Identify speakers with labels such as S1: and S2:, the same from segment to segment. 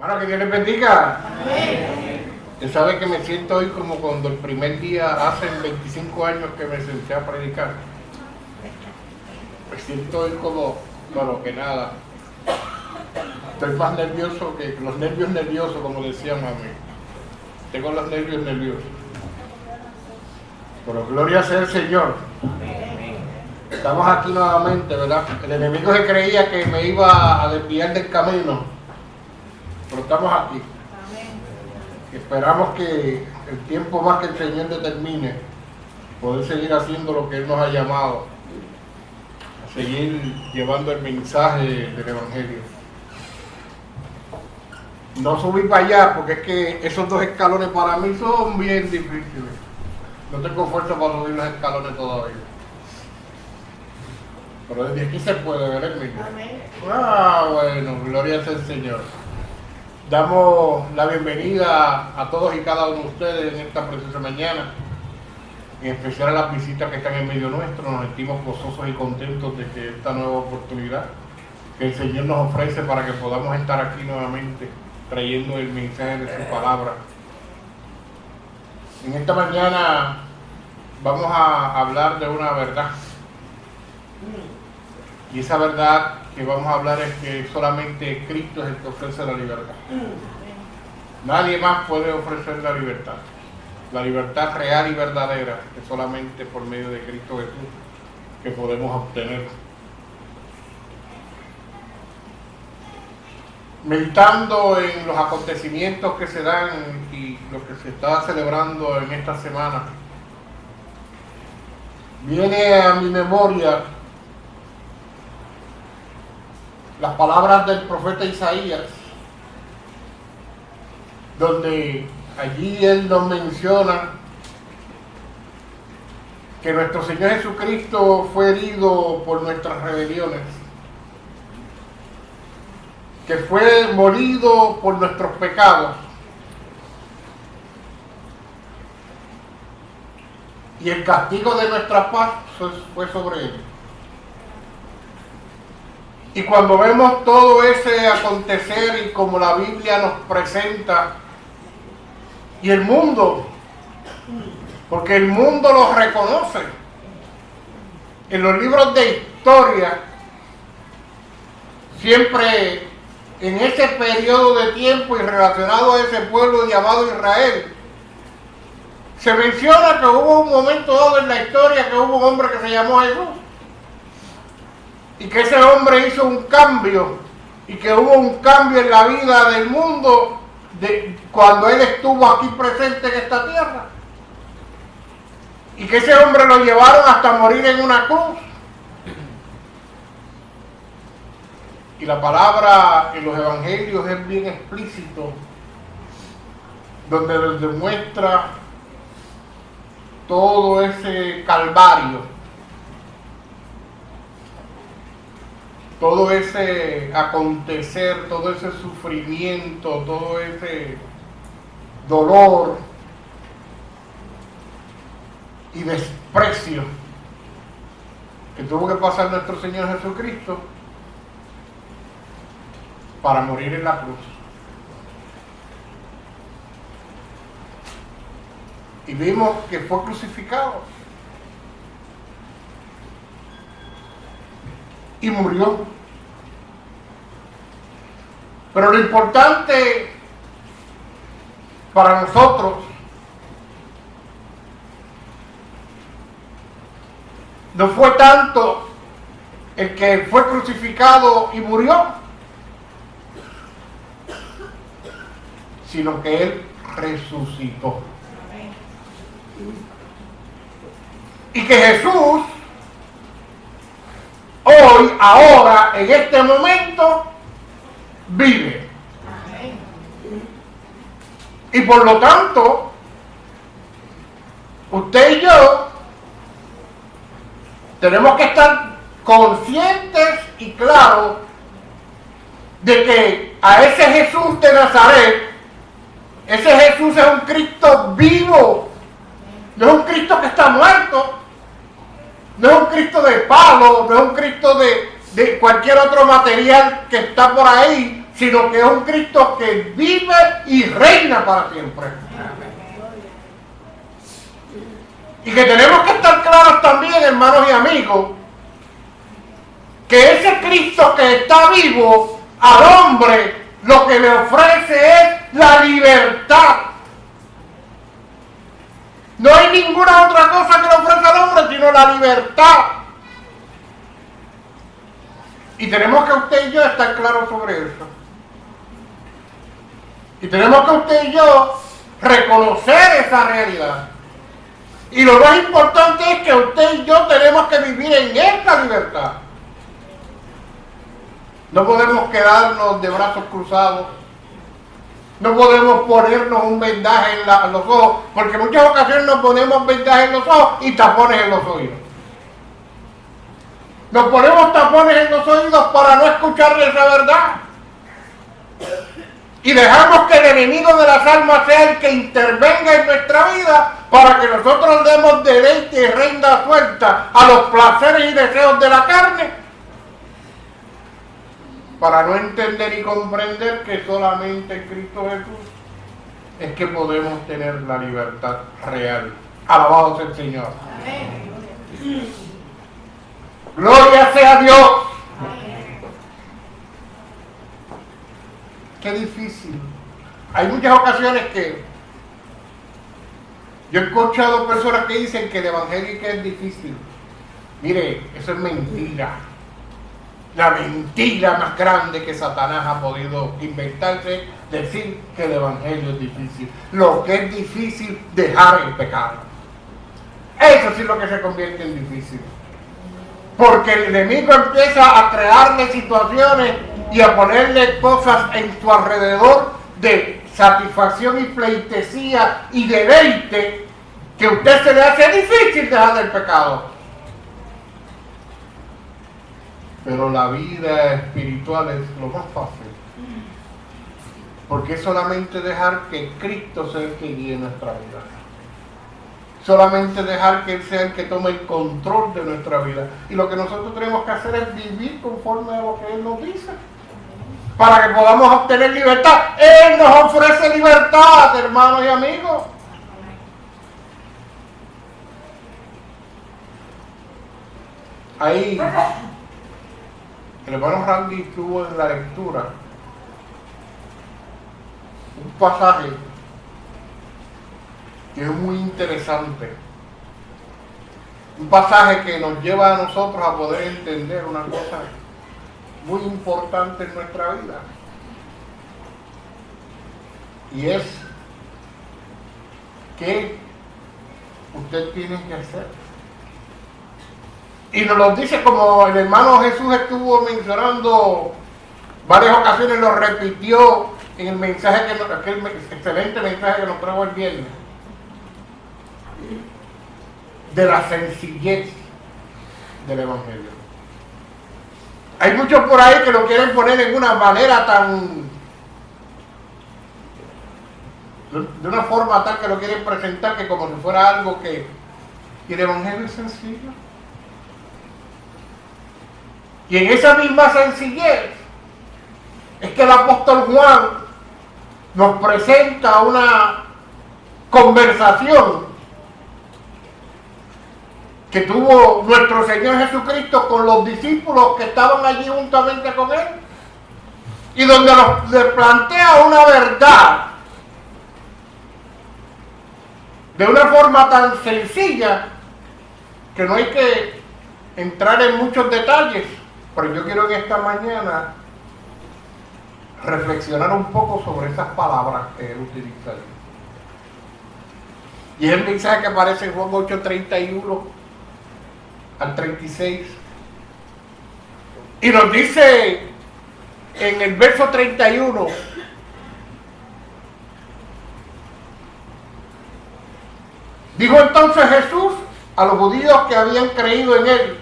S1: Hermano, que Dios les bendiga.
S2: Amén.
S1: Usted sabe que me siento hoy como cuando el primer día, hace 25 años que me senté a predicar. Me siento hoy como, bueno, que nada. Estoy más nervioso que los nervios nerviosos, como decía mami. Tengo los nervios nerviosos. Pero gloria sea el Señor. Estamos aquí nuevamente, ¿verdad? El enemigo se creía que me iba a desviar del camino, pero estamos aquí. Esperamos que el tiempo más que el Señor determine, poder seguir haciendo lo que Él nos ha llamado, a seguir llevando el mensaje del Evangelio. No subí para allá porque es que esos 2 escalones para mí son bien difíciles. No tengo fuerza para subir los escalones todavía. Pero desde aquí se puede ver el mismo. Bueno, gloria sea el Señor. Damos la bienvenida a todos y cada uno de ustedes en esta preciosa mañana, en especial a las visitas que están en medio nuestro. Nos sentimos gozosos y contentos de que esta nueva oportunidad que el Señor nos ofrece para que podamos estar aquí nuevamente trayendo el mensaje de su palabra. En esta mañana vamos a hablar de una verdad. Y esa verdad que vamos a hablar es que solamente Cristo es el que ofrece la libertad. Nadie más puede ofrecer la libertad. La libertad real y verdadera es solamente por medio de Cristo Jesús que podemos obtener. Meditando en los acontecimientos que se dan y lo que se está celebrando en esta semana, viene a mi memoria las palabras del profeta Isaías, donde allí él nos menciona que nuestro Señor Jesucristo fue herido por nuestras rebeliones, que fue molido por nuestros pecados, y el castigo de nuestra paz fue sobre él. Y cuando vemos todo ese acontecer y como la Biblia nos presenta, y el mundo, porque el mundo lo reconoce, en los libros de historia, siempre en ese periodo de tiempo y relacionado a ese pueblo llamado Israel, se menciona que hubo un momento dado en la historia que hubo un hombre que se llamó Jesús. Y que ese hombre hizo un cambio, y que hubo un cambio en la vida del mundo cuando él estuvo aquí presente en esta tierra. Y que ese hombre lo llevaron hasta morir en una cruz. Y la palabra en los evangelios es bien explícito, donde les demuestra todo ese calvario, todo ese acontecer, todo ese sufrimiento, todo ese dolor y desprecio que tuvo que pasar nuestro Señor Jesucristo para morir en la cruz. Y vimos que fue crucificado y murió. Pero lo importante para nosotros no fue tanto el que fue crucificado y murió, sino que Él resucitó. Y que Jesús hoy, ahora, en este momento, vive. Y por lo tanto, usted y yo tenemos que estar conscientes y claros de que a ese Jesús de Nazaret, ese Jesús es un Cristo vivo, no es un Cristo que está muerto, no es un Cristo de palo, no es un Cristo de cualquier otro material que está por ahí, sino que es un Cristo que vive y reina para siempre. Y que tenemos que estar claros también, hermanos y amigos, que ese Cristo que está vivo al hombre lo que le ofrece es la libertad. No hay ninguna otra cosa que le ofrece al hombre sino la libertad. Y tenemos que usted y yo estar claros sobre eso. Y tenemos que usted y yo reconocer esa realidad. Y lo más importante es que usted y yo tenemos que vivir en esta libertad. No podemos quedarnos de brazos cruzados. No podemos ponernos un vendaje en los ojos, porque en muchas ocasiones nos ponemos vendajes en los ojos y tapones en los oídos. Nos ponemos tapones en los oídos para no escuchar esa verdad. Y dejamos que el enemigo de las almas sea el que intervenga en nuestra vida para que nosotros demos deleite y rienda suelta a los placeres y deseos de la carne, para no entender y comprender que solamente en Cristo Jesús es que podemos tener la libertad real. Alabado sea el Señor. Amén. Gloria sea a Dios. Amén. Qué difícil. Hay muchas ocasiones que yo he escuchado personas que dicen que el evangelio es difícil. Mire, eso es mentira. La mentira más grande que Satanás ha podido inventarse, decir que el evangelio es difícil. Lo que es difícil, dejar el pecado. Eso sí es lo que se convierte en difícil. Porque el enemigo empieza a crearle situaciones y a ponerle cosas en su alrededor de satisfacción y pleitesía y deleite, que a usted se le hace difícil dejar el pecado. Pero la vida espiritual es lo más fácil. Porque es solamente dejar que Cristo sea el que guíe nuestra vida. Solamente dejar que Él sea el que tome el control de nuestra vida. Y lo que nosotros tenemos que hacer es vivir conforme a lo que Él nos dice, para que podamos obtener libertad. Él nos ofrece libertad, hermanos y amigos. Ahí el hermano Randy tuvo en la lectura un pasaje que es muy interesante, un pasaje que nos lleva a nosotros a poder entender una cosa muy importante en nuestra vida, y es que usted tiene que hacer. Y nos lo dice, como el hermano Jesús estuvo mencionando varias ocasiones, lo repitió en el mensaje, aquel excelente mensaje que nos trajo el viernes, de la sencillez del evangelio. Hay muchos por ahí que lo quieren poner en una manera de una forma tal que lo quieren presentar que como si fuera algo que... Y el evangelio es sencillo. Y en esa misma sencillez es que el apóstol Juan nos presenta una conversación que tuvo nuestro Señor Jesucristo con los discípulos que estaban allí juntamente con Él, y donde le plantea una verdad de una forma tan sencilla que no hay que entrar en muchos detalles. Pero yo quiero en esta mañana reflexionar un poco sobre esas palabras que él utiliza ahí. Y es el mensaje que aparece en Juan 8:31 al 36. Y nos dice en el verso 31: dijo entonces Jesús a los judíos que habían creído en él.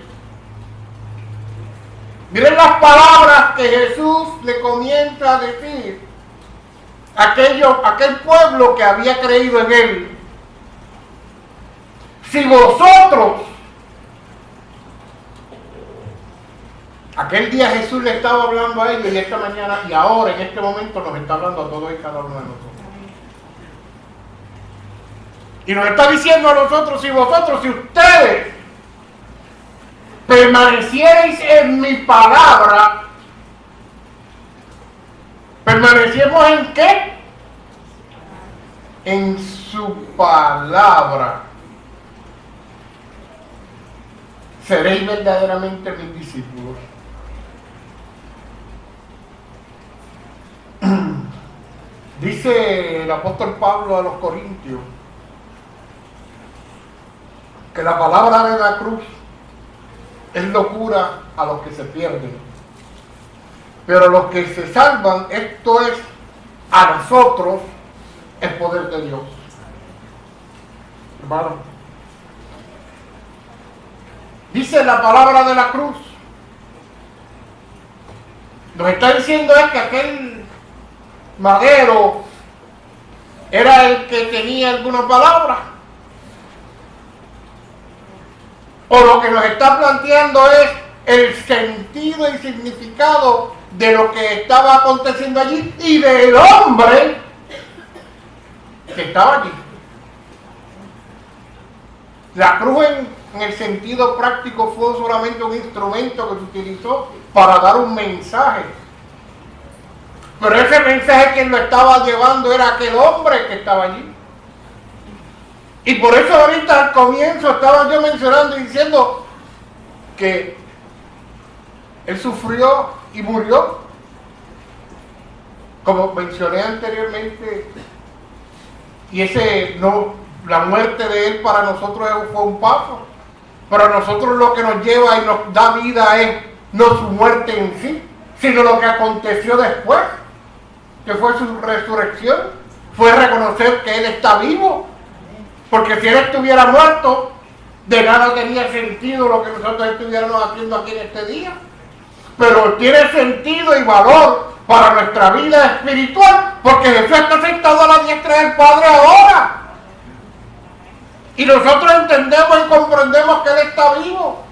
S1: Miren las palabras que Jesús le comienza a decir a aquel pueblo que había creído en él. Si vosotros Aquel día Jesús le estaba hablando a ellos y esta mañana y ahora en este momento nos está hablando a todos y cada uno de nosotros. Y nos está diciendo a nosotros, si ustedes permanecierais en mi palabra, ¿permanecemos en qué? En su palabra. Seréis verdaderamente mis discípulos. Dice el apóstol Pablo a los Corintios que la palabra de la cruz es locura a los que se pierden, pero los que se salvan, esto es a nosotros el poder de Dios. Hermano, dice la palabra de la cruz, nos está diciendo es que aquel madero era el que tenía alguna palabra, o lo que nos está planteando es el sentido y significado de lo que estaba aconteciendo allí y del hombre que estaba allí. La cruz en el sentido práctico fue solamente un instrumento que se utilizó para dar un mensaje. Pero ese mensaje quien lo estaba llevando era aquel hombre que estaba allí. Y por eso ahorita al comienzo estaba yo mencionando y diciendo que él sufrió y murió. Como mencioné anteriormente, y la muerte de él para nosotros fue un paso. Pero a nosotros lo que nos lleva y nos da vida es no su muerte en sí, sino lo que aconteció después, que fue su resurrección, fue reconocer que él está vivo. Porque si él estuviera muerto, de nada tenía sentido lo que nosotros estuviéramos haciendo aquí en este día. Pero tiene sentido y valor para nuestra vida espiritual, porque Jesús está sentado a la diestra del Padre ahora. Y nosotros entendemos y comprendemos que Él está vivo.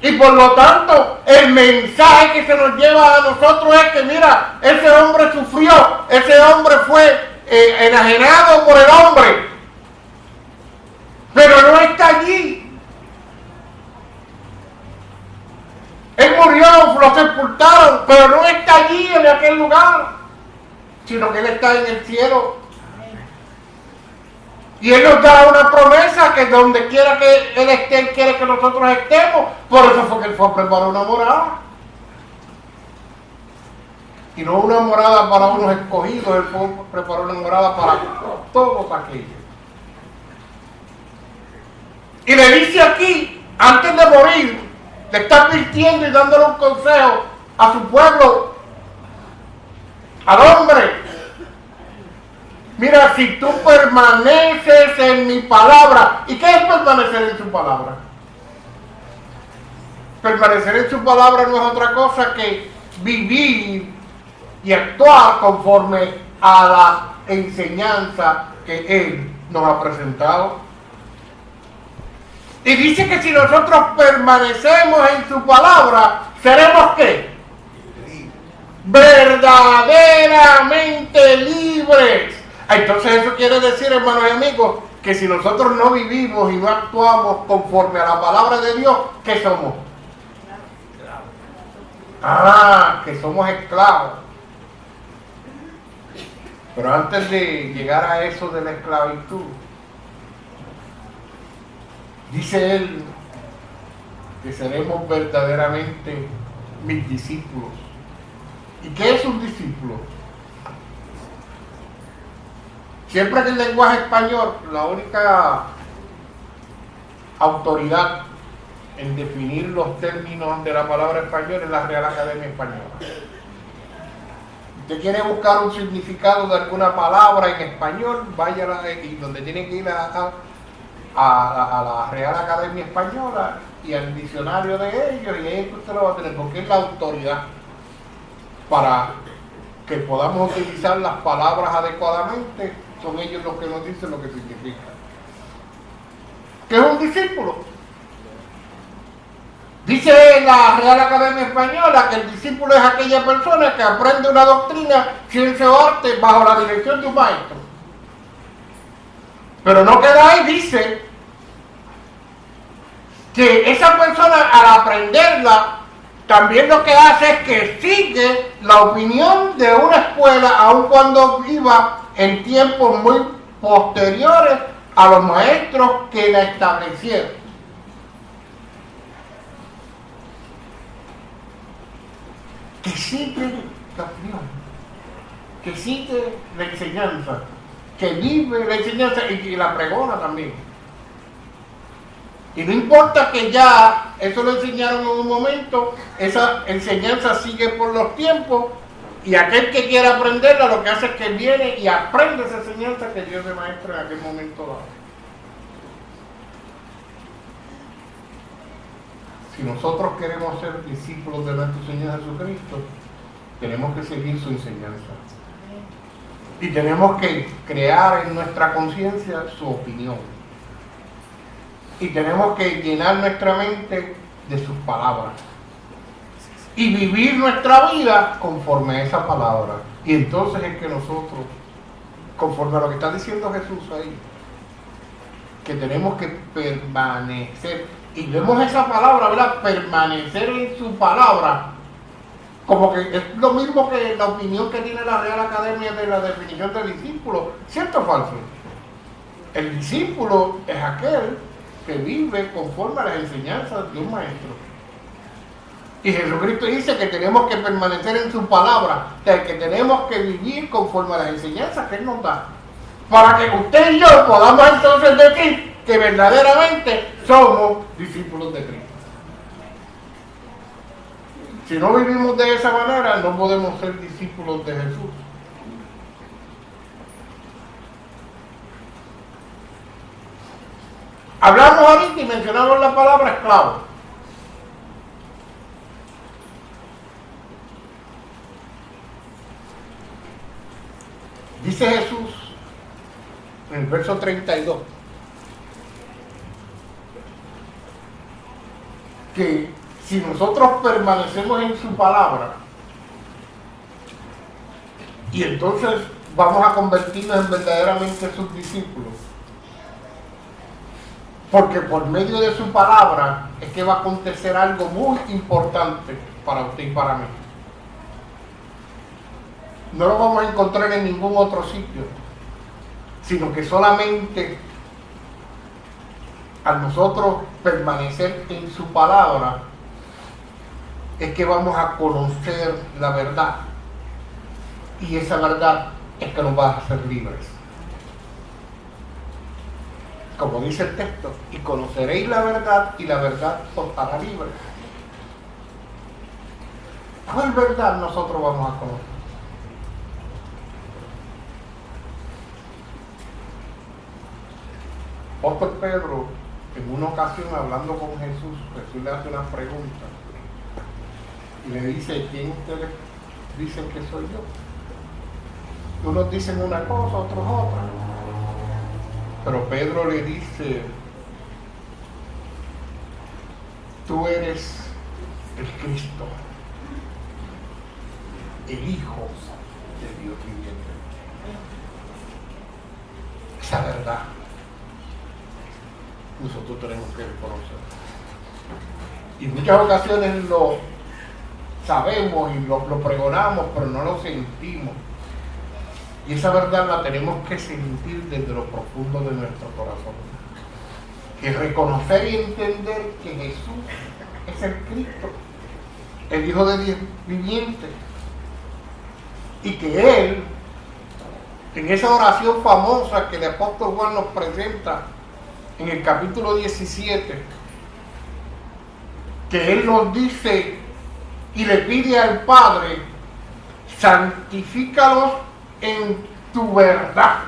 S1: Y por lo tanto, el mensaje que se nos lleva a nosotros es que, mira, ese hombre sufrió, ese hombre fue enajenado por el hombre, pero no está allí. Él murió, lo sepultaron, pero no está allí en aquel lugar, sino que Él está en el cielo. Y Él nos da una promesa que donde quiera que Él esté, Él quiere que nosotros estemos. Por eso fue que Él fue a preparar una morada. Y no una morada para unos escogidos, Él fue a preparar una morada para todos aquellos. Y le dice aquí, antes de morir, le está advirtiendo y dándole un consejo a su pueblo, al hombre. Mira, si tú permaneces en mi palabra. ¿Y qué es permanecer en su palabra? Permanecer en su palabra no es otra cosa que vivir y actuar conforme a la enseñanza que Él nos ha presentado. Y dice que si nosotros permanecemos en su palabra, ¿seremos qué? Verdaderamente libres. Entonces eso quiere decir, hermanos y amigos, que si nosotros no vivimos y no actuamos conforme a la palabra de Dios, ¿qué somos? Que somos esclavos. Pero antes de llegar a eso de la esclavitud, dice Él que seremos verdaderamente mis discípulos. ¿Y qué es un discípulo? Siempre en el lenguaje español, la única autoridad en definir los términos de la palabra español es la Real Academia Española. Usted quiere buscar un significado de alguna palabra en español, vaya y donde tiene que ir a la Real Academia Española y al diccionario de ellos, y ahí usted lo va a tener, porque es la autoridad para que podamos utilizar las palabras adecuadamente. Son ellos los que nos dicen lo que significa. ¿Qué es un discípulo? Dice la Real Academia Española que el discípulo es aquella persona que aprende una doctrina, ciencia o arte bajo la dirección de un maestro. Pero no queda ahí, dice que esa persona al aprenderla también lo que hace es que sigue la opinión de una escuela aun cuando viva en tiempos muy posteriores a los maestros que la establecieron. Que sigue la opinión, que sigue la enseñanza, que vive la enseñanza y que la pregona también. Y no importa que ya eso lo enseñaron en un momento, esa enseñanza sigue por los tiempos y aquel que quiera aprenderla lo que hace es que viene y aprende esa enseñanza que Dios le maestro en aquel momento dado. Si nosotros queremos ser discípulos de nuestro Señor Jesucristo, tenemos que seguir su enseñanza. Y tenemos que crear en nuestra conciencia su opinión. Y tenemos que llenar nuestra mente de sus palabras. Y vivir nuestra vida conforme a esa palabra. Y entonces es que nosotros, conforme a lo que está diciendo Jesús ahí, que tenemos que permanecer. Y vemos esa palabra, ¿verdad? Permanecer en su palabra. Como que es lo mismo que la opinión que tiene la Real Academia de la definición del discípulo. ¿Cierto o falso? El discípulo es aquel que vive conforme a las enseñanzas de un maestro. Y Jesucristo dice que tenemos que permanecer en su palabra, que tenemos que vivir conforme a las enseñanzas que Él nos da. Para que usted y yo podamos entonces decir que verdaderamente somos discípulos de Cristo. Si no vivimos de esa manera, no podemos ser discípulos de Jesús. Hablamos ahorita y mencionamos la palabra esclavo. Dice Jesús en el verso 32 que si nosotros permanecemos en su palabra y entonces vamos a convertirnos en verdaderamente sus discípulos, porque por medio de su palabra es que va a acontecer algo muy importante para usted y para mí. No lo vamos a encontrar en ningún otro sitio, sino que solamente al nosotros permanecer en su palabra es que vamos a conocer la verdad, y esa verdad es que nos va a hacer libres. Como dice el texto, y conoceréis la verdad y la verdad os hará libres. ¿Cuál verdad nosotros vamos a conocer? Apóstol Pedro, en una ocasión hablando con Jesús, Jesús le hace una pregunta y le dice: ¿quién ustedes dicen que soy yo? Unos dicen una cosa, otros otra. Pero Pedro le dice: tú eres el Cristo, el Hijo de Dios viviente. Esa verdad nosotros tenemos que reconocer. Y en muchas ocasiones lo sabemos y lo pregonamos, pero no lo sentimos. Y esa verdad la tenemos que sentir desde lo profundo de nuestro corazón. Que reconocer y entender que Jesús es el Cristo, el Hijo de Dios viviente. Y que Él, en esa oración famosa que el apóstol Juan nos presenta en el capítulo 17, que Él nos dice y le pide al Padre: santifícalos en tu verdad.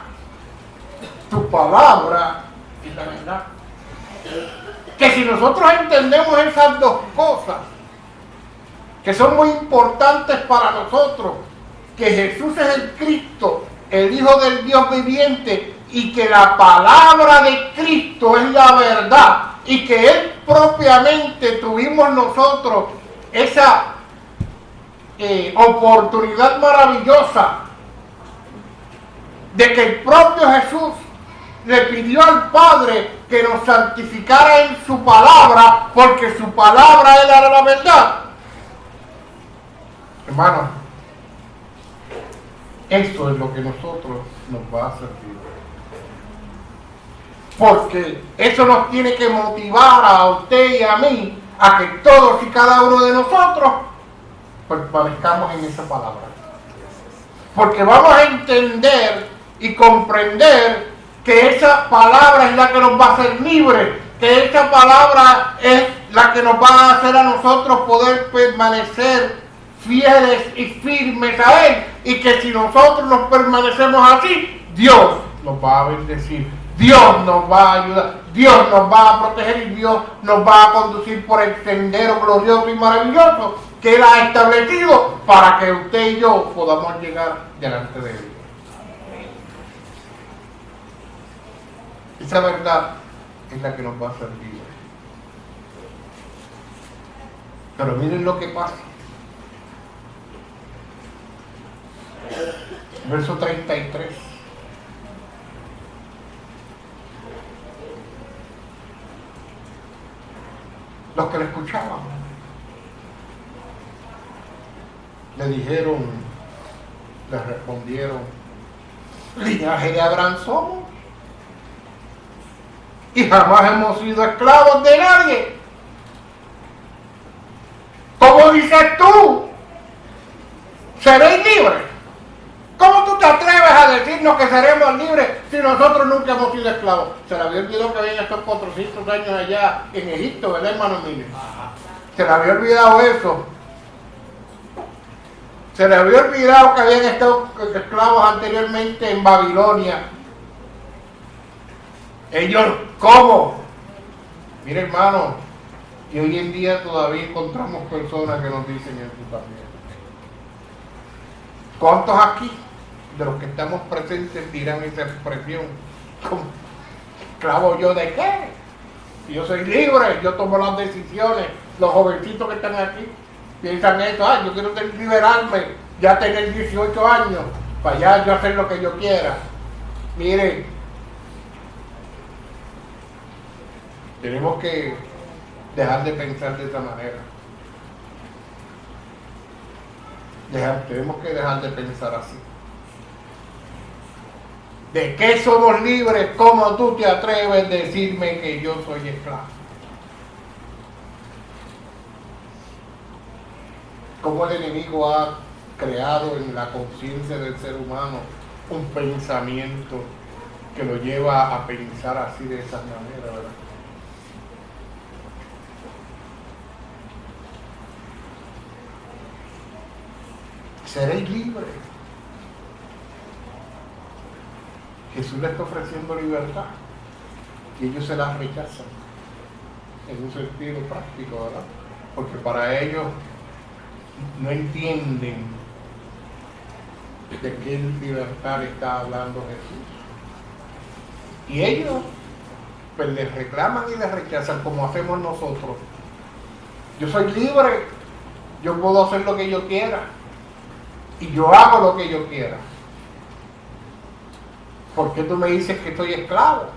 S1: Tu palabra es la verdad. Que si nosotros entendemos esas dos cosas, que son muy importantes para nosotros, que Jesús es el Cristo, el Hijo del Dios viviente, y que la palabra de Cristo es la verdad, y que Él propiamente tuvimos nosotros esa oportunidad maravillosa de que el propio Jesús le pidió al Padre que nos santificara en su palabra, porque su palabra era la verdad. Hermano, esto es lo que nosotros nos va a servir. Porque eso nos tiene que motivar a usted y a mí a que todos y cada uno de nosotros permanezcamos en esa palabra. Porque vamos a entender y comprender que esa palabra es la que nos va a hacer libres, que esa palabra es la que nos va a hacer a nosotros poder permanecer fieles y firmes a Él, y que si nosotros nos permanecemos así, Dios nos va a bendecir, Dios nos va a ayudar, Dios nos va a proteger y Dios nos va a conducir por el sendero glorioso y maravilloso que Él ha establecido para que usted y yo podamos llegar delante de Él. Esa verdad es la que nos va a hacer libres. Pero miren lo que pasa. Verso 33. Los que le escuchaban le dijeron, le respondieron: linaje de Abraham somos y jamás hemos sido esclavos de nadie. ¿Cómo dices tú? ¿Seréis libres? ¿Cómo tú te atreves a decirnos que seremos libres si nosotros nunca hemos sido esclavos? Se le había olvidado que habían estos 400 años allá en Egipto, ¿verdad, hermano mío? Se le había olvidado eso. Se le había olvidado que habían estado esclavos anteriormente en Babilonia. Ellos, ¿cómo? Mire, hermano, y hoy en día todavía encontramos personas que nos dicen eso también. ¿Cuántos aquí de los que estamos presentes dirán esa expresión? ¿Esclavo yo de qué? Yo soy libre, yo tomo las decisiones. Los jovencitos que están aquí piensan eso: yo quiero liberarme, ya tener 18 años, para allá yo hacer lo que yo quiera. Miren, tenemos que dejar de pensar de esa manera. Tenemos que dejar de pensar así. ¿De qué somos libres? ¿Cómo tú te atreves a decirme que yo soy esclavo? ¿Cómo el enemigo ha creado en la conciencia del ser humano un pensamiento que lo lleva a pensar así, de esa manera, ¿verdad? Seréis libres. Jesús les está ofreciendo libertad y ellos se la rechazan en un sentido práctico, ¿verdad? Porque para ellos no entienden de qué libertad está hablando Jesús. Y ellos pues les reclaman y les rechazan como hacemos nosotros. Yo soy libre, yo puedo hacer lo que yo quiera y yo hago lo que yo quiera. ¿Por qué tú me dices que soy esclavo?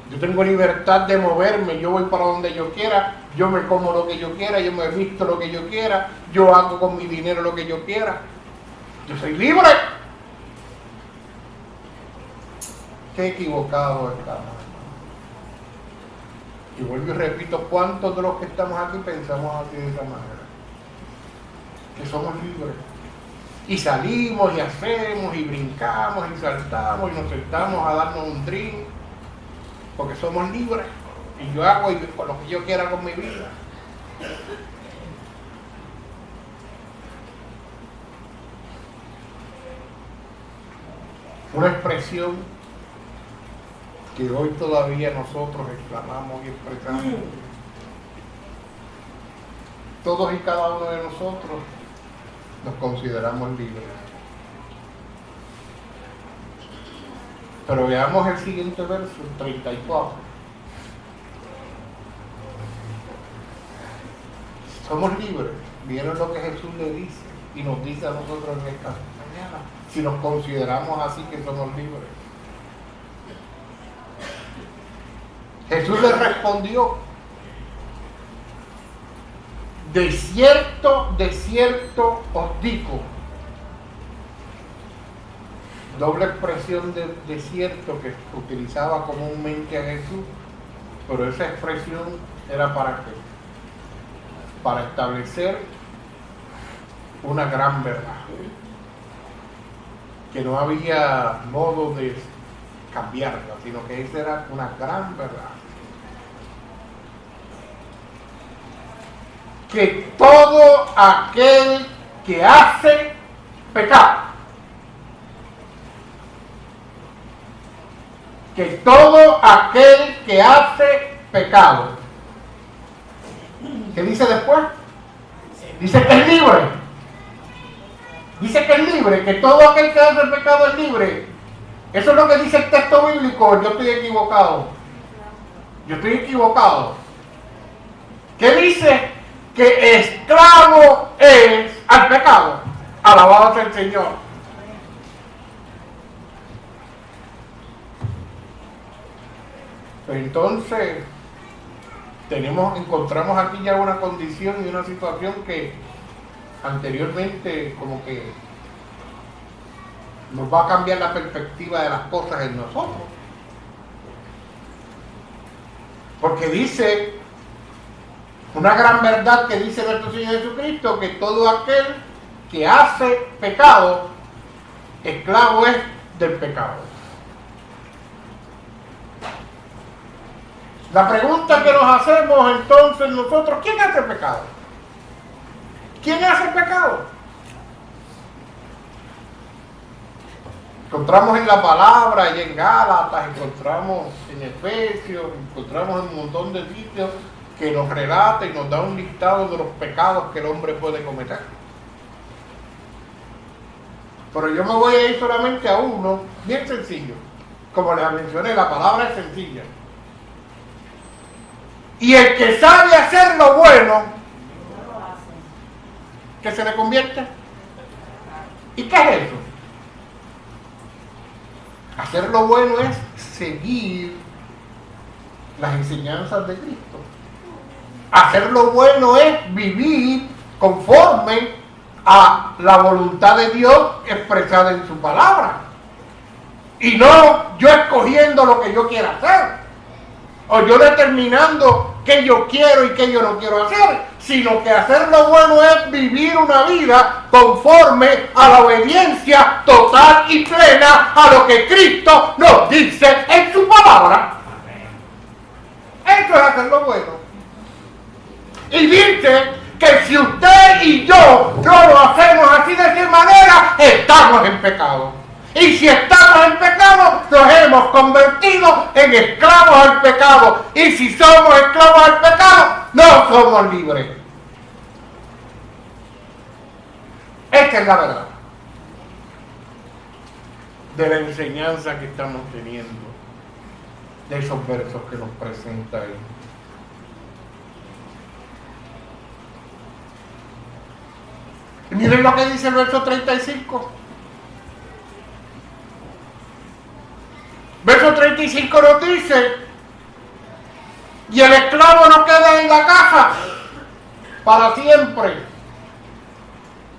S1: Yo tengo libertad de moverme, yo voy para donde yo quiera, yo me como lo que yo quiera, yo me visto lo que yo quiera, yo hago con mi dinero lo que yo quiera. Yo soy libre. Qué equivocado estamos. Y vuelvo y repito, ¿cuántos de los que estamos aquí pensamos así de esa manera? Que somos libres. Y salimos y hacemos y brincamos y saltamos y nos sentamos a darnos un drink porque somos libres y yo hago con lo que yo quiera con mi vida. Una expresión que hoy todavía nosotros exclamamos y expresamos. Todos y cada uno de nosotros nos consideramos libres. Pero veamos el siguiente verso, 34. somos libres. ¿Vieron lo que Jesús le dice? Y nos dice a nosotros en esta mañana, si nos consideramos así que somos libres. Jesús le respondió: de cierto os digo. Doble expresión de cierto que utilizaba comúnmente a Jesús, pero esa expresión era ¿para qué? Para establecer una gran verdad, que no había modo de cambiarla, sino que esa era una gran verdad. Que todo aquel que hace pecado, que todo aquel que hace pecado, ¿qué dice después? Dice que es libre. Dice que es libre, que todo aquel que hace pecado es libre. Eso es lo que dice el texto bíblico. Yo estoy equivocado. Yo estoy equivocado. ¿Qué dice? Que esclavo es al pecado. Alabado sea el Señor. Entonces, encontramos aquí ya una condición y una situación que anteriormente como que nos va a cambiar la perspectiva de las cosas en nosotros. Porque dice una gran verdad que dice nuestro Señor Jesucristo, que todo aquel que hace pecado, esclavo es del pecado. La pregunta que nos hacemos entonces nosotros: ¿quién hace pecado? ¿Quién hace pecado? Encontramos en la palabra y en Gálatas, encontramos en Efesios, encontramos en un montón de sitios que nos relata y nos da un listado de los pecados que el hombre puede cometer. Pero yo me voy a ir solamente a uno, bien sencillo. Como les mencioné, la palabra es sencilla. Y el que sabe hacer lo bueno, ¿qué se le convierte? ¿Y qué es eso? Hacer lo bueno es seguir las enseñanzas de Cristo. Hacer lo bueno es vivir conforme a la voluntad de Dios expresada en su palabra. Y no yo escogiendo lo que yo quiera hacer, o yo determinando qué yo quiero y qué yo no quiero hacer, sino que hacer lo bueno es vivir una vida conforme a la obediencia total y plena a lo que Cristo nos dice en su palabra. Eso es hacer lo bueno. Y dice que si usted y yo no lo hacemos así de esa manera, estamos en pecado. Y si estamos en pecado, nos hemos convertido en esclavos al pecado. Y si somos esclavos al pecado, no somos libres. Esta es la verdad de la enseñanza que estamos teniendo, de esos versos que nos presenta ahí. Y miren lo que dice el verso 35. Verso 35 nos dice: y el esclavo no queda en la casa para siempre,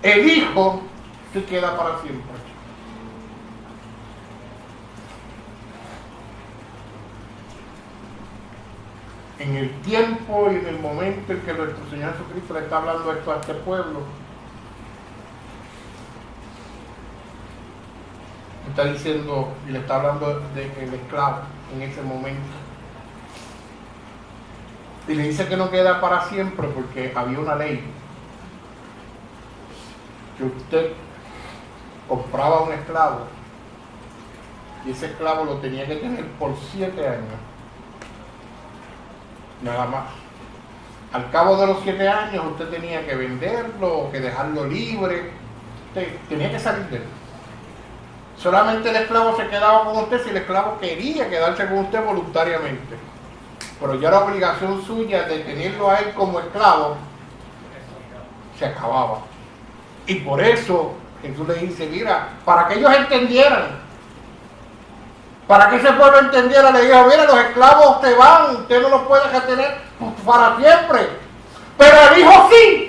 S1: el hijo se queda para siempre. En el tiempo y en el momento en que nuestro Señor Jesucristo le está hablando esto a este pueblo, está diciendo y le está hablando del esclavo en ese momento. Y le dice que no queda para siempre porque había una ley que usted compraba un esclavo y ese esclavo lo tenía que tener por 7 años, nada más. Al cabo de los 7 años usted tenía que venderlo o que dejarlo libre, usted tenía que salir de él. Solamente el esclavo se quedaba con usted si el esclavo quería quedarse con usted voluntariamente. Pero ya la obligación suya de tenerlo a él como esclavo se acababa. Y por eso Jesús le dice, mira, para que ellos entendieran, para que ese pueblo entendiera, le dijo, mira, los esclavos te van, usted no los puede retener para siempre, pero el Hijo sí.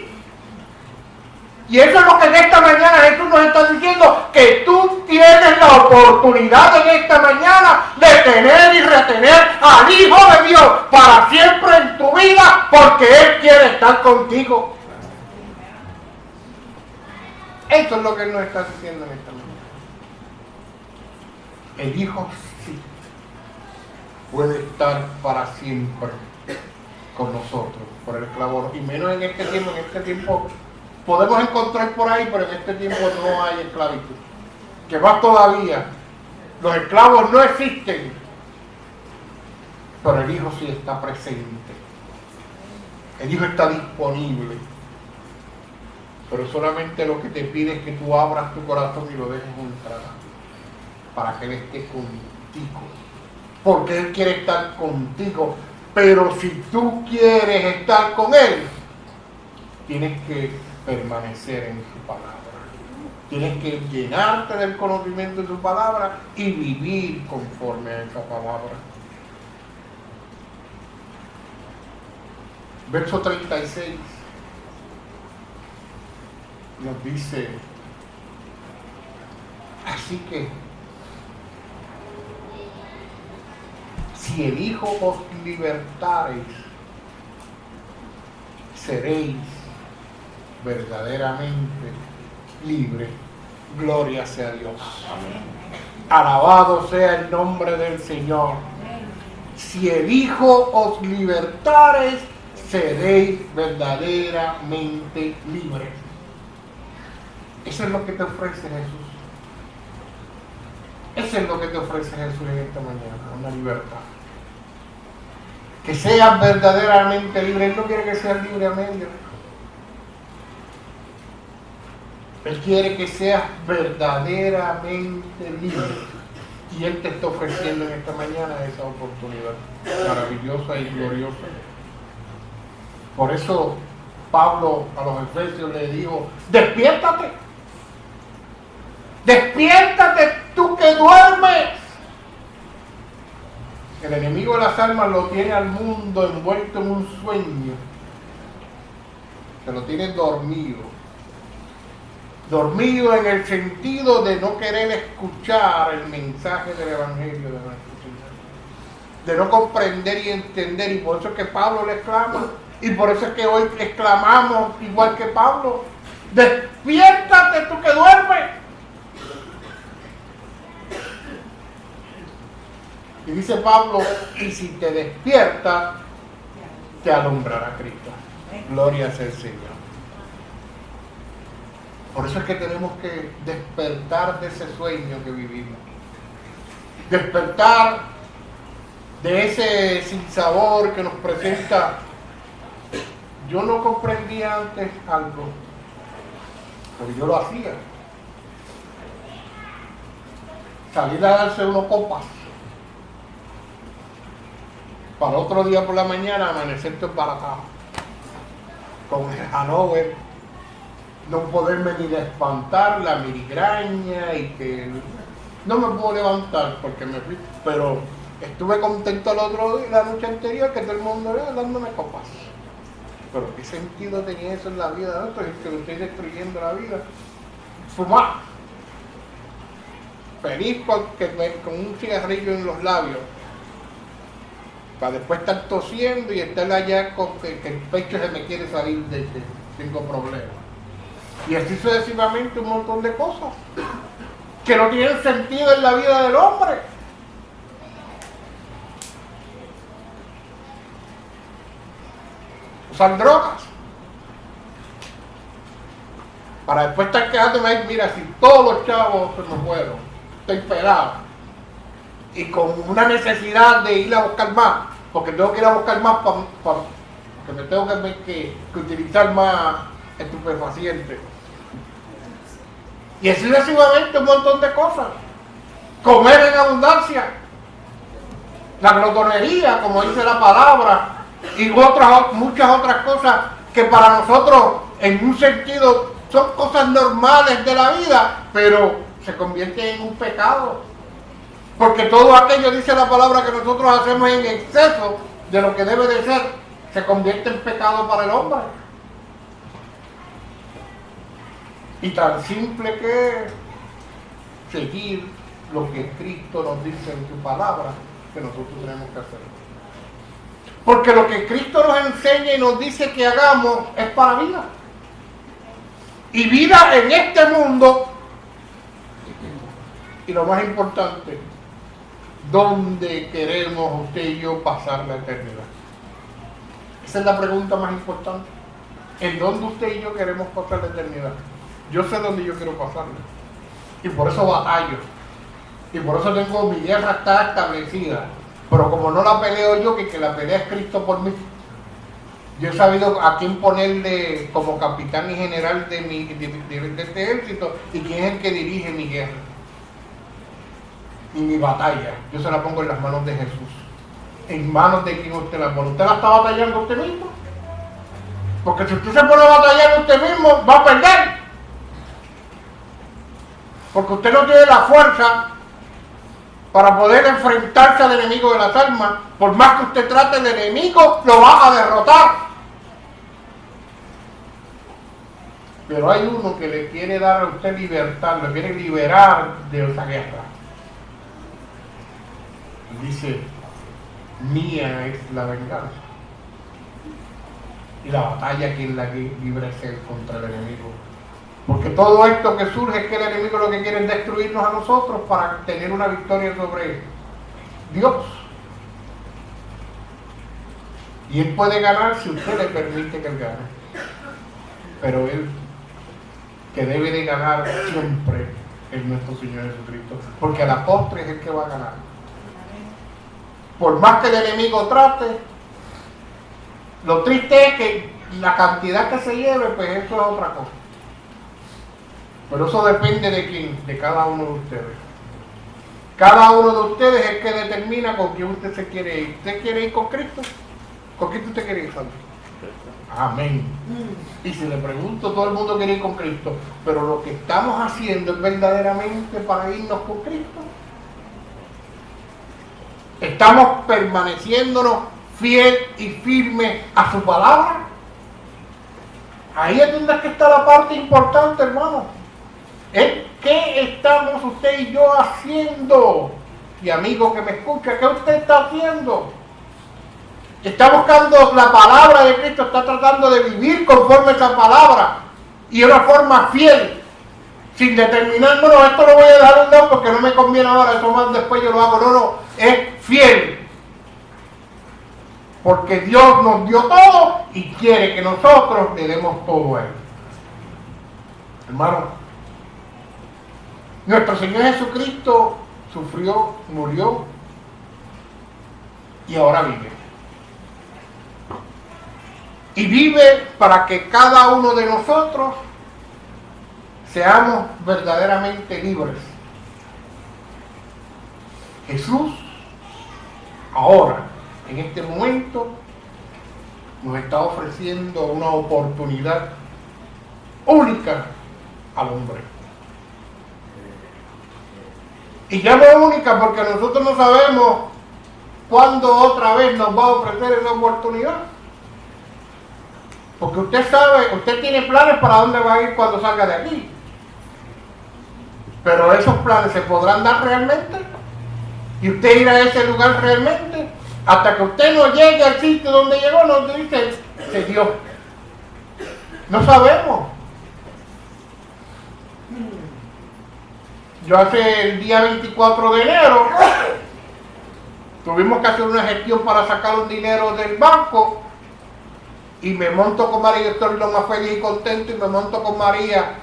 S1: Y eso es lo que en esta mañana Jesús nos está diciendo, que tú tienes la oportunidad en esta mañana de tener y retener al Hijo de Dios para siempre en tu vida, porque Él quiere estar contigo. Eso es lo que Él nos está diciendo en esta mañana. El Hijo sí puede estar para siempre con nosotros, por el esclavo, y menos en este tiempo. Podemos encontrar por ahí, pero en este tiempo no hay esclavitud. Que más todavía, los esclavos no existen, pero el Hijo sí está presente. El Hijo está disponible. Pero solamente lo que te pide es que tú abras tu corazón y lo dejes entrar, para que Él esté contigo. Porque Él quiere estar contigo. Pero si tú quieres estar con Él, tienes que permanecer en su palabra. Tienes que llenarte del conocimiento de su palabra y vivir conforme a esa palabra. Verso 36 nos dice, así que si el Hijo os libertareis, seréis verdaderamente libre. Gloria sea Dios. Amén. Alabado sea el nombre del Señor. Amén. Si el Hijo os libertareis, seréis verdaderamente libres. Eso es lo que te ofrece Jesús. Eso es lo que te ofrece Jesús en esta mañana, una libertad. Que seas verdaderamente libre. Él no quiere que seas libre a medio. Él quiere que seas verdaderamente libre. Y Él te está ofreciendo en esta mañana esa oportunidad maravillosa y gloriosa. Por eso Pablo a los Efesios le dijo, despiértate. Despiértate tú que duermes. El enemigo de las almas lo tiene al mundo envuelto en un sueño. Se lo tiene dormido. Dormido en el sentido de no querer escuchar el mensaje del Evangelio de nuestro Señor. De no comprender y entender. Y por eso es que Pablo le exclama. Y por eso es que hoy exclamamos igual que Pablo. Despiértate tú que duermes. Y dice Pablo, y si te despiertas, te alumbrará Cristo. Gloria sea el Señor. Por eso es que tenemos que despertar de ese sueño que vivimos. Despertar de ese sinsabor que nos presenta. Yo no comprendía antes algo, pero yo lo hacía. Salir a darse unos copas. Para otro día por la mañana amanecerte embarazado. Con el Hanover. No poderme ni espantar la migraña y que no me puedo levantar porque me fui, pero estuve contento el otro día, la noche anterior, que todo el mundo era dándome copas. Pero ¿qué sentido tenía eso en la vida de otros? Es que lo estoy destruyendo la vida. Fumar. Feliz con un cigarrillo en los labios, para después estar tosiendo y estar allá con que el pecho se me quiere salir tengo problemas. Y así sucesivamente un montón de cosas que no tienen sentido en la vida del hombre. Usar drogas. Para después estar quejándome, mira, si todos los chavos se me fueron, estoy pelado. Y con una necesidad de ir a buscar más, porque tengo que ir a buscar más porque me tengo que utilizar más estupefacientes. Y así sucesivamente un montón de cosas. Comer en abundancia. La glotonería, como dice la palabra, y muchas otras cosas que para nosotros en un sentido son cosas normales de la vida, pero se convierte en un pecado. Porque todo aquello, dice la palabra, que nosotros hacemos en exceso de lo que debe de ser, se convierte en pecado para el hombre. Y tan simple que es seguir lo que Cristo nos dice en su palabra, que nosotros tenemos que hacer. Porque lo que Cristo nos enseña y nos dice que hagamos es para vida. Y vida en este mundo, y lo más importante, ¿dónde queremos usted y yo pasar la eternidad? Esa es la pregunta más importante. ¿En dónde usted y yo queremos pasar la eternidad? Yo sé dónde yo quiero pasarla. Y por eso batallo. Y por eso tengo mi guerra está establecida. Pero como no la peleo yo, que la pelea es Cristo por mí, yo he sabido a quién ponerle como capitán y general de este ejército y quién es el que dirige mi guerra y mi batalla. Yo se la pongo en las manos de Jesús. En manos de quien usted la pone. ¿Usted la está batallando usted mismo? Porque si usted se pone a batallar usted mismo, va a perder. Porque usted no tiene la fuerza para poder enfrentarse al enemigo de las almas. Por más que usted trate, el enemigo lo va a derrotar. Pero hay uno que le quiere dar a usted libertad, le quiere liberar de esa guerra. Y dice, mía es la venganza. Y la batalla quien la libre es él contra el enemigo. Porque todo esto que surge es que el enemigo lo que quiere es destruirnos a nosotros para tener una victoria sobre Dios. Y él puede ganar si usted le permite que él gane. Pero él, que debe de ganar siempre, es nuestro Señor Jesucristo. Porque a la postre es el que va a ganar. Por más que el enemigo trate, lo triste es que la cantidad que se lleve, pues eso es otra cosa. Pero eso depende de quién, de cada uno de ustedes. Cada uno de ustedes es el que determina con quién usted se quiere ir. ¿Usted quiere ir con Cristo? ¿Con quién usted quiere ir, Santo? Amén. Y si le pregunto, todo el mundo quiere ir con Cristo. Pero lo que estamos haciendo es verdaderamente para irnos con Cristo. Estamos permaneciéndonos fiel y firme a su palabra. Ahí es donde es que está la parte importante, hermano. ¿Qué estamos usted y yo haciendo? Y amigo que me escucha, ¿qué usted está haciendo? Está buscando la palabra de Cristo, está tratando de vivir conforme a esa palabra y de una forma fiel, sin determinar, bueno, esto lo voy a dejar un lado porque no me conviene ahora, eso más después yo lo hago. No, es fiel. Porque Dios nos dio todo y quiere que nosotros le demos todo a Él. Hermano, nuestro Señor Jesucristo sufrió, murió y ahora vive. Y vive para que cada uno de nosotros seamos verdaderamente libres. Jesús, ahora, en este momento, nos está ofreciendo una oportunidad única al hombre. Y ya no es única porque nosotros no sabemos cuándo otra vez nos va a ofrecer esa oportunidad. Porque usted sabe, usted tiene planes para dónde va a ir cuando salga de aquí. Pero esos planes se podrán dar realmente. Y usted irá a ese lugar realmente. Hasta que usted no llegue al sitio donde llegó, nos dice, se dio. No sabemos. Yo hace el día 24 de enero tuvimos que hacer una gestión para sacar un dinero del banco y me monto con María, yo estoy lo más feliz y contento y me monto con María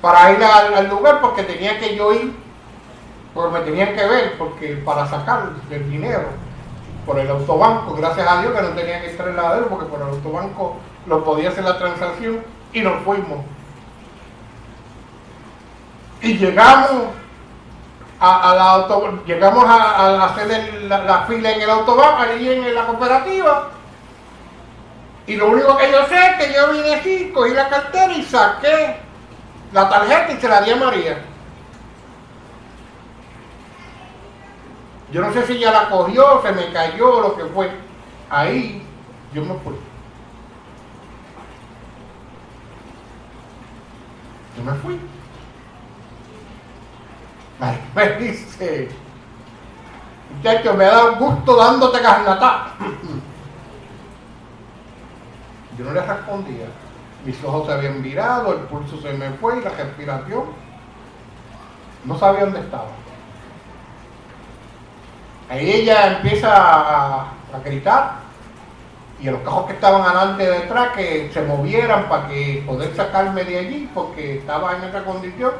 S1: para ir al lugar porque tenía que yo ir, porque me tenían que ver porque para sacar el dinero por el autobanco, gracias a Dios que no tenía que estar en la deuda porque por el autobanco lo podía hacer la transacción y nos fuimos. Y llegamos llegamos a hacer la fila en el autobanco, allí en la cooperativa. Y lo único que yo sé es que yo vine aquí, cogí la cartera y saqué la tarjeta y se la di a María. Yo no sé si ella la cogió, se me cayó, lo que fue. Ahí yo me fui. Yo me fui. María me dice, muchacho, me ha dado gusto dándote carnatá. Yo no le respondía. Mis ojos se habían virado, el pulso se me fue y la respiración. No sabía dónde estaba. Ahí ella empieza a gritar y a los cajos que estaban adelante y detrás que se movieran para que poder sacarme de allí porque estaba en esa condición.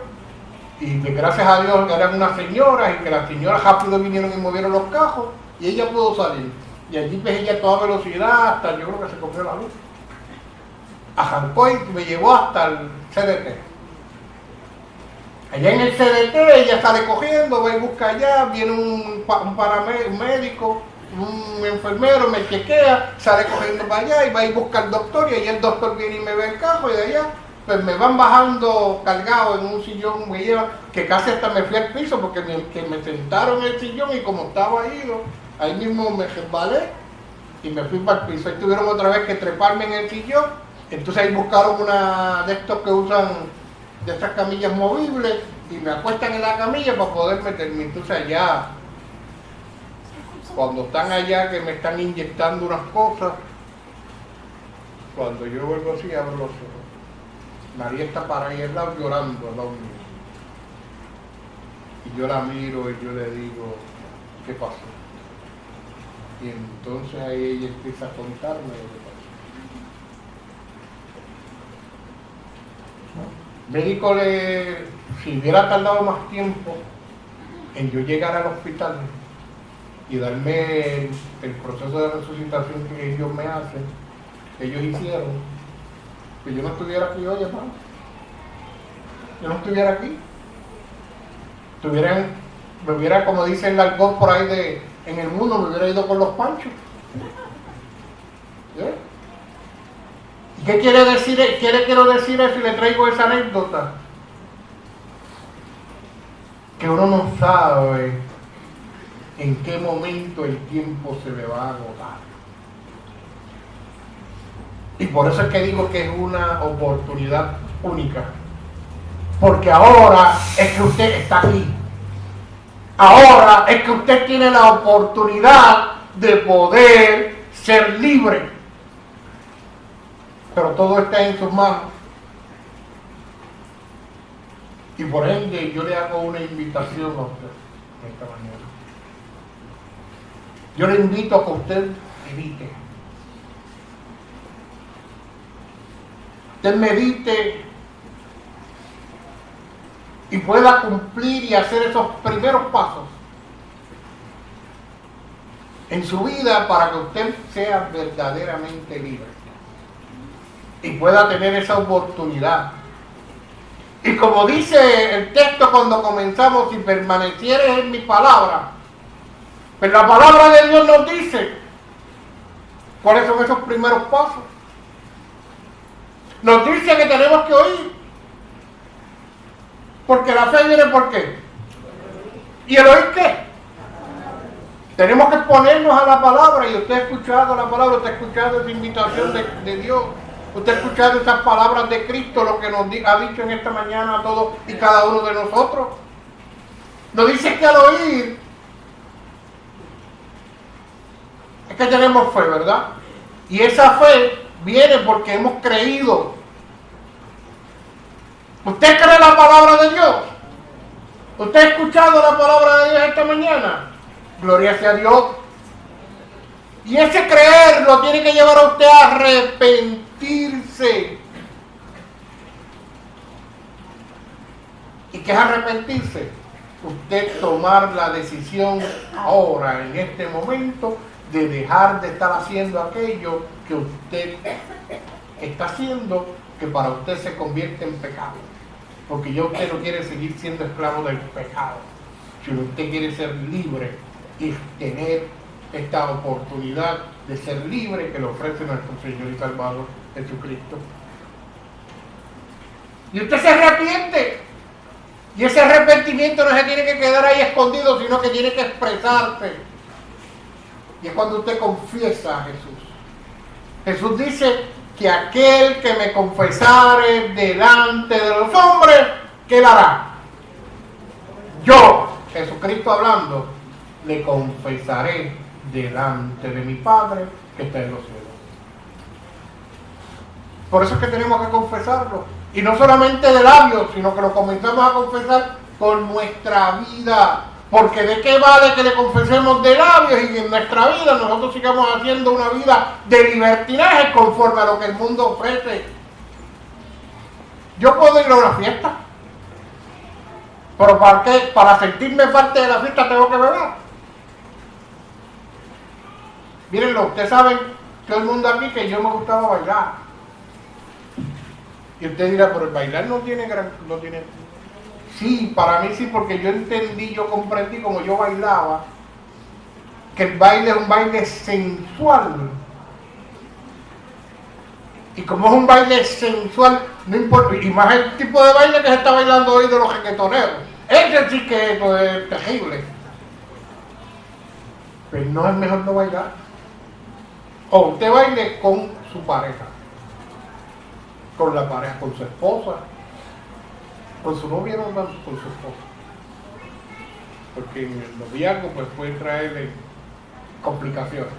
S1: Y que gracias a Dios eran unas señoras y que las señoras rápido vinieron y movieron los cajos y ella pudo salir. Y allí pues ella a toda velocidad hasta yo creo que se cogió la luz. Arrancó y me llevó hasta el CDT. Allá en el CDT ella sale cogiendo, va y busca allá, viene un médico, un enfermero, me chequea, sale cogiendo para allá y va y busca al doctor y allá el doctor viene y me ve el cajo y de allá pues me van bajando cargado en un sillón, me llevan, que casi hasta me fui al piso porque me sentaron en el sillón y como estaba ido, ahí mismo me resbalé y me fui para el piso. Ahí tuvieron otra vez que treparme en el sillón, entonces ahí buscaron una de estos que usan, de estas camillas movibles, y me acuestan en la camilla para poder meterme. Entonces allá, cuando están allá que me están inyectando unas cosas, cuando yo vuelvo así abro los ojos. María está para ahí al lado llorando al lado mío. Y yo la miro y yo le digo, ¿qué pasó? Y entonces ahí ella empieza a contarme lo que pasó. El médico si hubiera tardado más tiempo en yo llegar al hospital y darme el proceso de resucitación que ellos me hacen, que ellos hicieron, que yo no estuviera aquí hoy, hermano. Yo no estuviera aquí. Me hubiera, como dice el argot por ahí en el mundo, me hubiera ido con los panchos. ¿Eh? ¿Y qué quiero decir eso y le traigo esa anécdota? Que uno no sabe en qué momento el tiempo se le va a agotar. Y por eso es que digo que es una oportunidad única. Porque ahora es que usted está aquí. Ahora es que usted tiene la oportunidad de poder ser libre. Pero todo está en sus manos. Y por ende yo le hago una invitación a usted esta mañana. Yo le invito a que usted medite. Usted medite y pueda cumplir y hacer esos primeros pasos en su vida para que usted sea verdaderamente libre y pueda tener esa oportunidad. Y como dice el texto cuando comenzamos, si permanecieres en mi palabra, pues la palabra de Dios nos dice cuáles son esos primeros pasos. Nos dice que tenemos que oír. Porque la fe viene ¿por qué? ¿Y el oír qué? Tenemos que ponernos a la palabra. Y usted ha escuchado la palabra, usted ha escuchado esa invitación de Dios. Usted ha escuchado esas palabras de Cristo, lo que nos ha dicho en esta mañana a todos y cada uno de nosotros. Nos dice que al oír es que tenemos fe, ¿verdad? Y esa fe viene porque hemos creído. ¿Usted cree la palabra de Dios? ¿Usted ha escuchado la palabra de Dios esta mañana? Gloria sea a Dios. Y ese creer lo tiene que llevar a usted a arrepentirse. ¿Y qué es arrepentirse? Usted tomar la decisión ahora, en este momento, de dejar de estar haciendo aquello que usted está haciendo, que para usted se convierte en pecado. Porque ya usted no quiere seguir siendo esclavo del pecado, sino usted quiere ser libre y tener esta oportunidad de ser libre que le ofrece nuestro Señor y Salvador Jesucristo. Y usted se arrepiente. Y ese arrepentimiento no se tiene que quedar ahí escondido, sino que tiene que expresarse. Y es cuando usted confiesa a Jesús. Jesús dice que aquel que me confesare delante de los hombres, ¿qué le hará? Yo, Jesucristo hablando, le confesaré delante de mi Padre que está en los cielos. Por eso es que tenemos que confesarlo. Y no solamente de labios, sino que lo comenzamos a confesar con nuestra vida. Porque ¿de qué vale que le confesemos de labios y en nuestra vida nosotros sigamos haciendo una vida de libertinaje conforme a lo que el mundo ofrece? Yo puedo ir a una fiesta, pero ¿para qué? Para sentirme parte de la fiesta tengo que beber. Mírenlo, ustedes saben, todo el mundo aquí, que yo me gustaba bailar. Y usted dirá, pero el bailar no tiene. Sí, para mí sí, porque yo entendí, yo comprendí como yo bailaba, que el baile es un baile sensual. Y como es un baile sensual, no importa, y más el tipo de baile que se está bailando hoy de los reggaetoneros. Ese sí que esto es terrible. Pero no es mejor no bailar. O usted baile con su pareja, con la pareja, con su esposa, con su novia, no tanto con su esposa, porque en el noviazgo pues puede traerle complicaciones.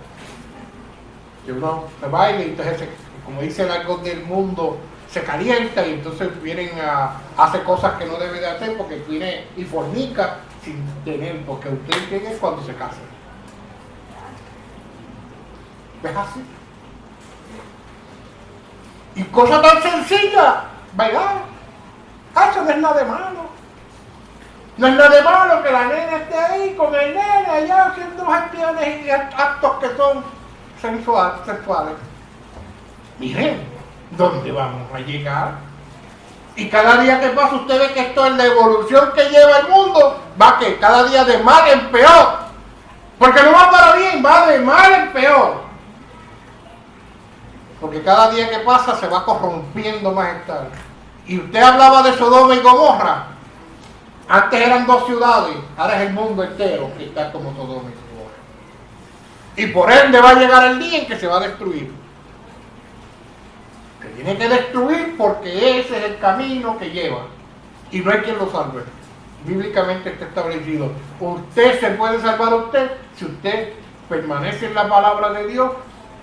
S1: Que uno se baila y entonces, como dice el algo del mundo, se calienta y entonces vienen a hacer cosas que no debe de hacer porque tiene y fornica sin tener, porque usted tiene cuando se casa. ¿Ves así? Y cosa tan sencilla, bailar. Eso no es nada de malo. No es nada de malo que la nena esté ahí con el nene allá haciendo gestiones y actos que son sexuales. Miren, ¿dónde vamos a llegar? Y cada día que pasa usted ve que esto es la evolución que lleva el mundo. Va que cada día de mal en peor. Porque no va para bien, va de mal en peor. Porque cada día que pasa se va corrompiendo más esta. Y usted hablaba de Sodoma y Gomorra. Antes eran dos ciudades, ahora es el mundo entero que está como Sodoma y Gomorra. Y por ende va a llegar el día en que se va a destruir. Se tiene que destruir porque ese es el camino que lleva. Y no hay quien lo salve. Bíblicamente está establecido. Usted se puede salvar a usted si usted permanece en la palabra de Dios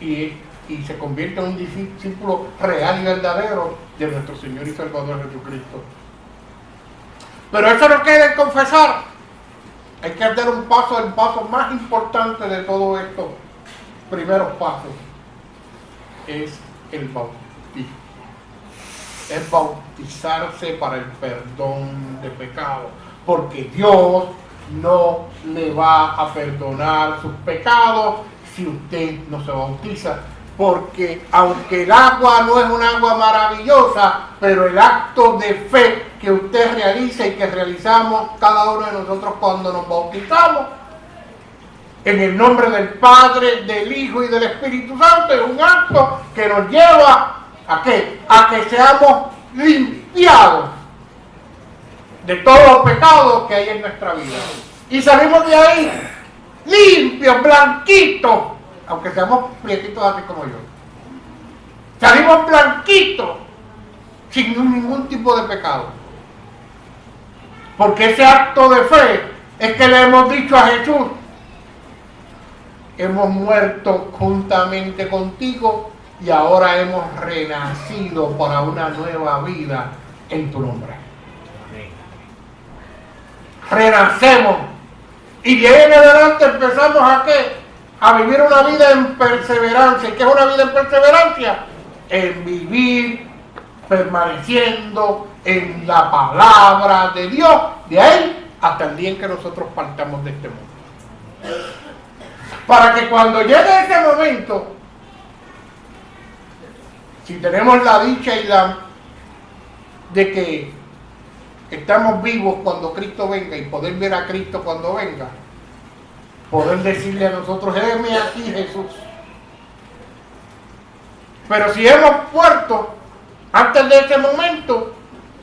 S1: y se convierte en un discípulo real y verdadero de nuestro Señor y Salvador Jesucristo. Pero eso no queda en confesar. Hay que dar un paso, el paso más importante de todos estos primeros pasos es el bautismo. Es bautizarse para el perdón de pecados, porque Dios no le va a perdonar sus pecados si usted no se bautiza. Porque aunque el agua no es un agua maravillosa, pero el acto de fe que usted realiza y que realizamos cada uno de nosotros cuando nos bautizamos, en el nombre del Padre, del Hijo y del Espíritu Santo, es un acto que nos lleva ¿a qué? A que seamos limpiados de todos los pecados que hay en nuestra vida. Y salimos de ahí limpios, blanquitos, aunque seamos prietitos así como yo. Salimos blanquitos, sin ningún tipo de pecado. Porque ese acto de fe es que le hemos dicho a Jesús: hemos muerto juntamente contigo y ahora hemos renacido para una nueva vida en tu nombre. Renacemos. Y de ahí en adelante empezamos ¿a qué? A vivir una vida en perseverancia. ¿Y qué es una vida en perseverancia? En vivir permaneciendo en la palabra de Dios, de ahí hasta el día en que nosotros partamos de este mundo. Para que cuando llegue ese momento, si tenemos la dicha y la de que estamos vivos cuando Cristo venga y poder ver a Cristo cuando venga, poder decirle a nosotros: heme aquí, Jesús, Pero si hemos muerto antes de ese momento,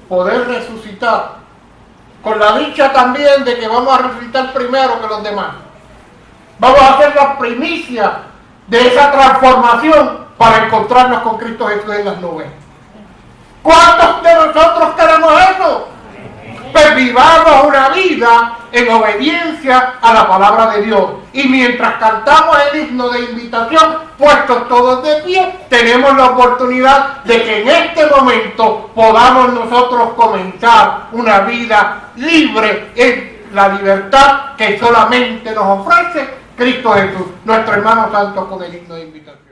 S1: poder resucitar, con la dicha también de que vamos a resucitar primero que los demás. Vamos a hacer la primicia de esa transformación para encontrarnos con Cristo Jesús en las nubes. ¿Cuántos de nosotros queremos eso? Pues vivamos una vida en obediencia a la palabra de Dios. Y mientras cantamos el himno de invitación, puestos todos de pie, tenemos la oportunidad de que en este momento podamos nosotros comenzar una vida libre en la libertad que solamente nos ofrece Cristo Jesús, nuestro hermano santo, con el himno de invitación.